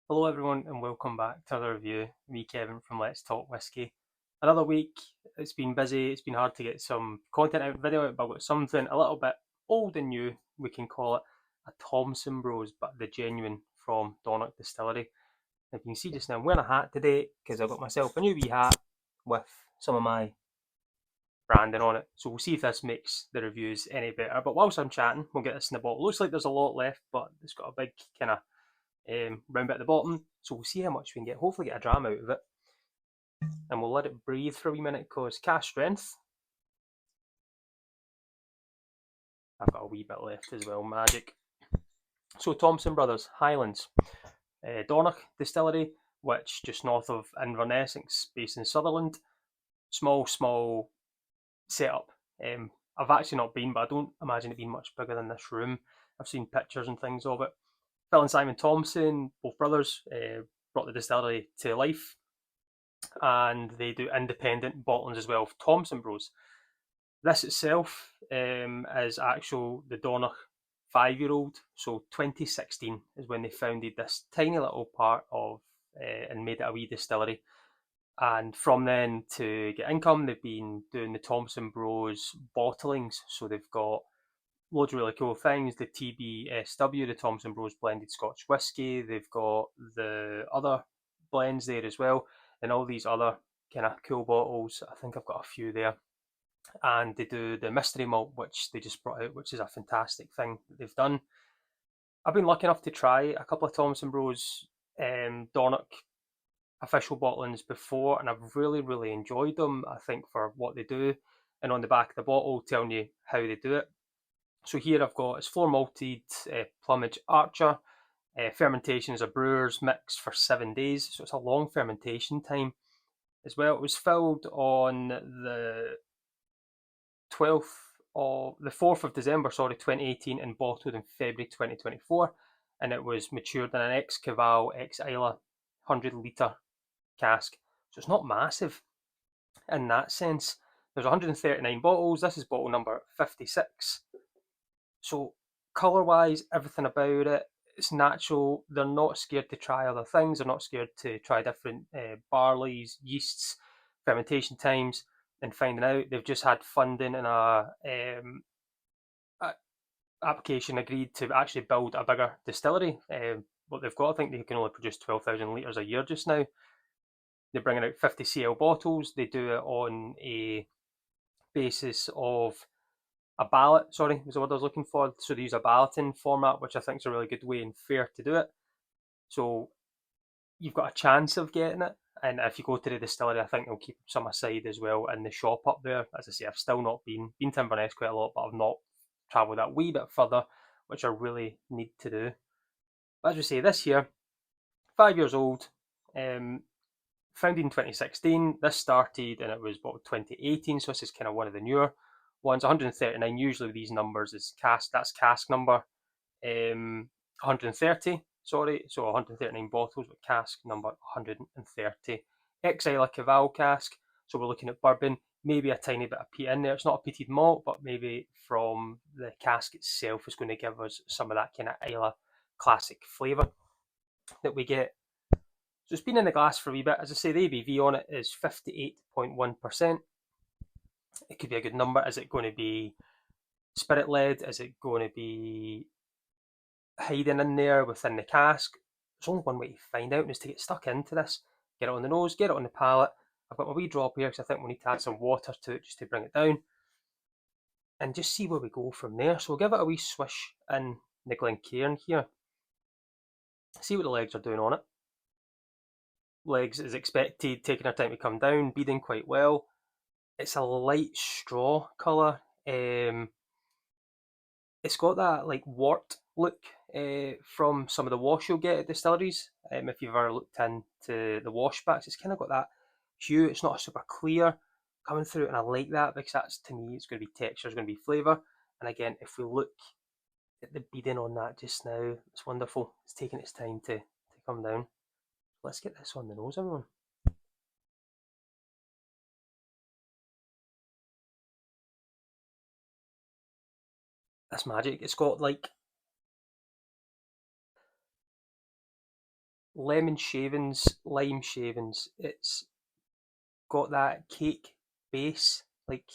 Hello everyone and welcome back to another review. Me, Kevin from Let's Talk Whiskey. Another week, it's been busy, it's been hard to get some content out, video out, but I've got something a little bit old and new, we can call it a Thompson Bros, but the genuine from Dornoch Distillery. If you can see just now, I'm wearing a hat today because I've got myself a new wee hat with some of my branding on it. So we'll see if this makes the reviews any better. But whilst I'm chatting, we'll get this in the bottle. Looks like there's a lot left, but it's got a big kind of round bit at the bottom. So we'll see how much we can get. Hopefully get a dram out of it. And we'll let it breathe for a wee minute because cask strength. I've got a wee bit left as well. Magic. So Thompson Brothers, Highlands. Dornoch Distillery, which just north of Inverness, based in Sutherland. Small setup. I've actually not been, but I don't imagine it being much bigger than this room. I've seen pictures and things of it. Phil and Simon Thompson, both brothers, brought the distillery to life, and they do independent bottlings as well. Thompson Bros. This itself is actual the Dornoch 5-year-old. So 2016 is when they founded this tiny little part of and made it a wee distillery. And from then to get income, they've been doing the Thompson Bros bottlings. So they've got loads of really cool things. The TBSW, the Thompson Bros blended Scotch whisky. They've got the other blends there as well, and all these other kind of cool bottles. I think I've got a few there. And they do the mystery malt, which they just brought out, which is a fantastic thing that they've done. I've been lucky enough to try a couple of Thompson Bros Dornoch official bottlings before, and I've really enjoyed them. I think for what they do, and on the back of the bottle telling you how they do it. So here I've got it's floor malted plumage archer. Fermentation is a brewer's mix for 7 days, so it's a long fermentation time as well. It was filled on the 4th of December, 2018, and bottled in February 2024, and it was matured in an ex Caval ex Isla 100 litre cask. So it's not massive in that sense. There's 139 bottles. This is bottle number 56. So colour wise, everything about it, it's natural. They're not scared to try other things. They're not scared to try different barleys, yeasts, fermentation times, and finding out. They've just had funding and a application agreed to actually build a bigger distillery. What they've got, I think they can only produce 12,000 litres a year just now. They're bringing out 50 cl bottles. They do it on a basis of a ballot, sorry, was the word I was looking for. So they use a balloting format, which I think is a really good way and fair to do it. So you've got a chance of getting it. And if you go to the distillery, I think they'll keep some aside as well in the shop up there. As I say, I've still not been to Inverness quite a lot, but I've not travelled that wee bit further, which I really need to do. But as we say, this year, 5 years old, founded in 2016. This started and it was about 2018, so this is kind of one of the newer ones. 139. Usually with these numbers is cask. That's cask number 130. Sorry, so 139 bottles, but cask number 130. Ex Isla Caval cask. So we're looking at bourbon, maybe a tiny bit of peat in there. It's not a peated malt, but maybe from the cask itself is going to give us some of that kind of Isla classic flavour that we get. So it's been in the glass for a wee bit. As I say, the ABV on it is 58.1%. It could be a good number. Is it going to be spirit led? Is it going to be hiding in there within the cask? There's only one way to find out, and is to get stuck into this. Get it on the nose, get it on the palate. I've got my wee drop here because I think we need to add some water to it just to bring it down. And just see where we go from there. So we'll give it a wee swish in the Glencairn here. See what the legs are doing on it. Legs is expected, taking our time to come down, beading quite well. It's a light straw colour. It's got that like wort look from some of the wash you'll get at distilleries. If you've ever looked into the washbacks, it's kind of got that hue. It's not super clear coming through, and I like that because that's, to me, it's going to be texture, it's going to be flavour. And again, if we look at the beading on that just now, it's wonderful. It's taking its time to come down. Let's get this on the nose, everyone. That's magic. It's got like lemon shavings, lime shavings. It's got that cake base, like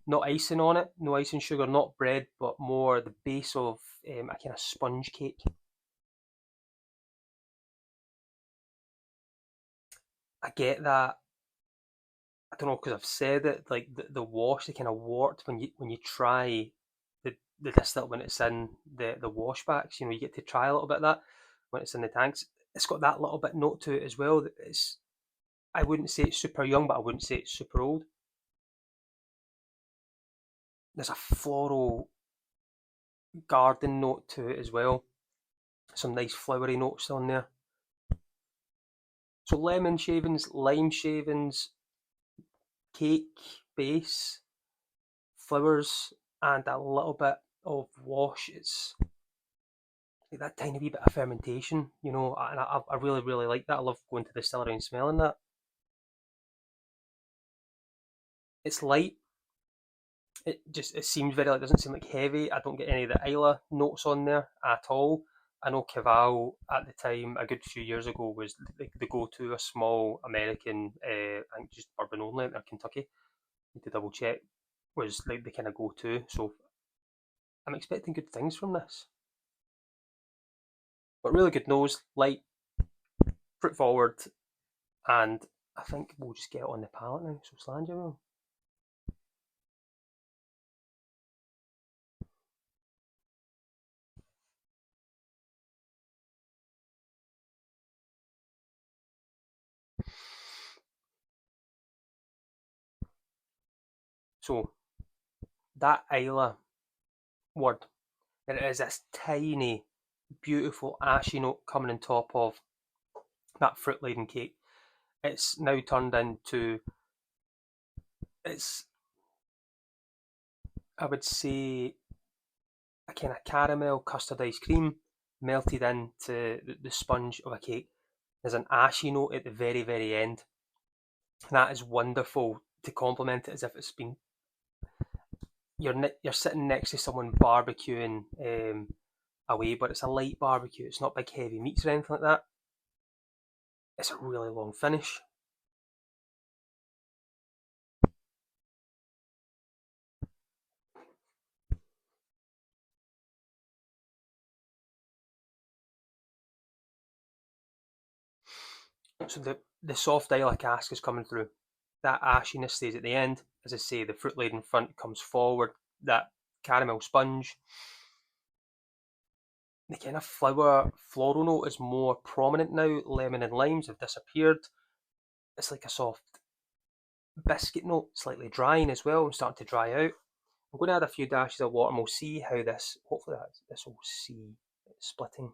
not icing on it, no icing sugar, not bread, but more the base of a kind of sponge cake. I get that. I don't know because I've said it, like the wash, the kind of wort when you try the distillate when it's in the washbacks. You know, you get to try a little bit of that when it's in the tanks. It's got that little bit note to it as well. It's I wouldn't say it's super young, but I wouldn't say it's super old. There's a floral garden note to it as well. Some nice flowery notes on there. So lemon shavings, lime shavings, cake base, flowers, and a little bit of wash. It's like that tiny wee bit of fermentation, you know, and I really, really like that. I love going to the distillery and smelling that. It's light. It seems very light. It doesn't seem like heavy. I don't get any of the Isla notes on there at all. I know Caval at the time, a good few years ago, was the go-to, a small American, I think just bourbon only in Kentucky. Need to double check. Was like the kind of go-to. So I'm expecting good things from this. But really good nose, light, fruit forward, and I think we'll just get it on the palate now. So slange everyone. So that Isla word, there is this tiny, beautiful ashy note coming on top of that fruit laden cake. It's now turned into, it's, I would say, a kind of caramel custard ice cream melted into the sponge of a cake. There's an ashy note at the very, very end. And that is wonderful to complement it as if it's been, you're sitting next to someone barbecuing away, but it's a light barbecue. It's not big heavy meats or anything like that. It's a really long finish. So the soft Isla cask is coming through. That ashiness stays at the end. As I say, the fruit laden front comes forward. That caramel sponge. The kind of floral note is more prominent now. Lemon and limes have disappeared. It's like a soft biscuit note, slightly drying as well. I'm starting to dry out. I'm going to add a few dashes of water and we'll see how this, hopefully this will see it splitting.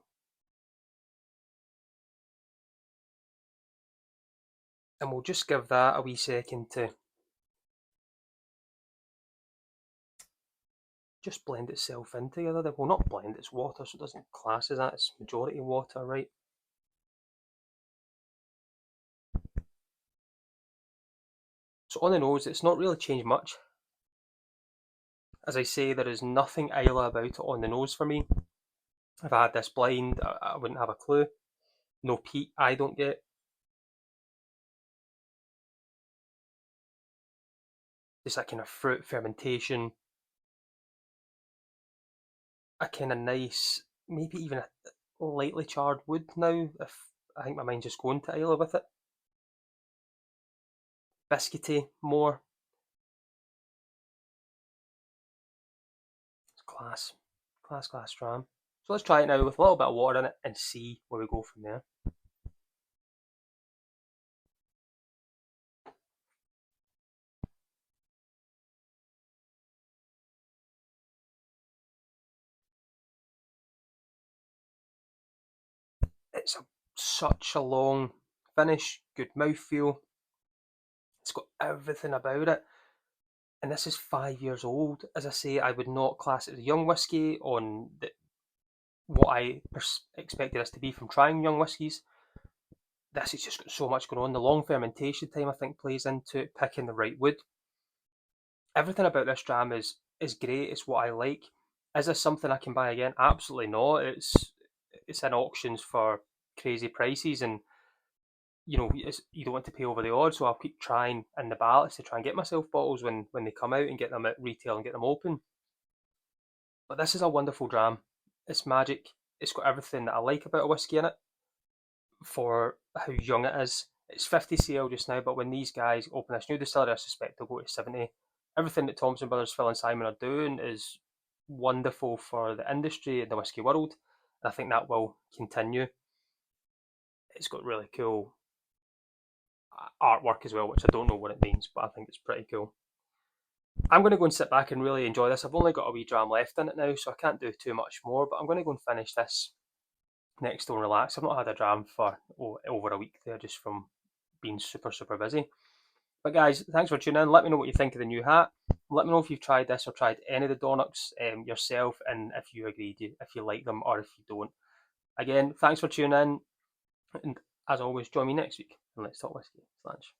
And we'll just give that a wee second to just blend itself in together. Well, not blend, it's water, so it doesn't class as that. It's majority water, right? So on the nose, it's not really changed much. As I say, there is nothing Isla about it on the nose for me. If I had this blind, I wouldn't have a clue. No peat, I don't get. Just that kind of fruit fermentation. A kind of nice, maybe even a lightly charred wood now. If I think my mind's just going to Isla with it. Biscuity more. It's class. Class dram. So let's try it now with a little bit of water in it and see where we go from there. It's such a long finish, good mouthfeel. It's got everything about it. And this is 5 years old. As I say, I would not class it as a young whiskey on what I expected this to be from trying young whiskies. This has just got so much going on. The long fermentation time, I think, plays into it, picking the right wood. Everything about this dram is great. It's what I like. Is this something I can buy again? Absolutely not. it's in auctions for crazy prices, and you know you don't want to pay over the odds. So I'll keep trying in the ballots to try and get myself bottles when they come out and get them at retail and get them open. But this is a wonderful dram. It's magic. It's got everything that I like about a whiskey in it for how young it is. It's 50 cl just now, but when these guys open this new distillery, I suspect they'll go to 70. Everything that Thompson Brothers, Phil and Simon are doing is wonderful for the industry and the whiskey world, and I think that will continue. It's got really cool artwork as well, which I don't know what it means, but I think it's pretty cool. I'm going to go and sit back and really enjoy this. I've only got a wee dram left in it now, so I can't do too much more, but I'm going to go and finish this next door and relax. I've not had a dram for over a week there, just from being super busy. But guys, thanks for tuning in. Let me know what you think of the new hat. Let me know if you've tried this or tried any of the Dornochs yourself, and if you agree, if you like them or if you don't. Again, thanks for tuning in, and as always, join me next week and let's talk whiskey. Lunch.